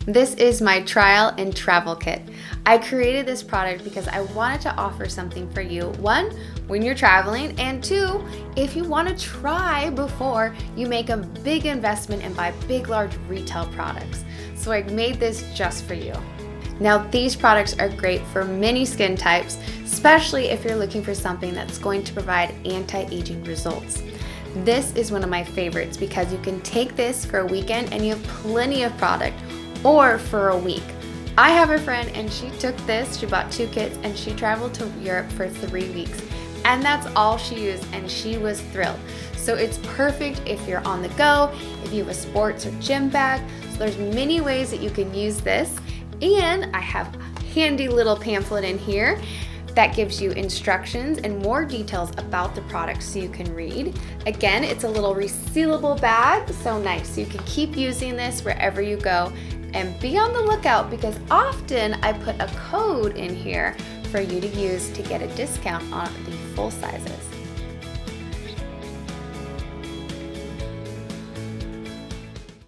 This is my trial and travel kit. I created this product because I wanted to offer something for you. One, when you're traveling, and two, if you want to try before you make a big investment and buy big, large retail products. So I made this just for you. Now, these products are great for many skin types, especially if you're looking for something that's going to provide anti-aging results. This is one of my favorites because you can take this for a weekend and you have plenty of product, or for a week. I have a friend and she took this, she bought 2 kits and she traveled to Europe for 3 weeks. And that's all she used and she was thrilled. So it's perfect if you're on the go, if you have a sports or gym bag. So there's many ways that you can use this. And I have a handy little pamphlet in here that gives you instructions and more details about the product so you can read. Again, it's a little resealable bag, so nice. So you can keep using this wherever you go. And be on the lookout because often I put a code in here for you to use to get a discount on the full sizes.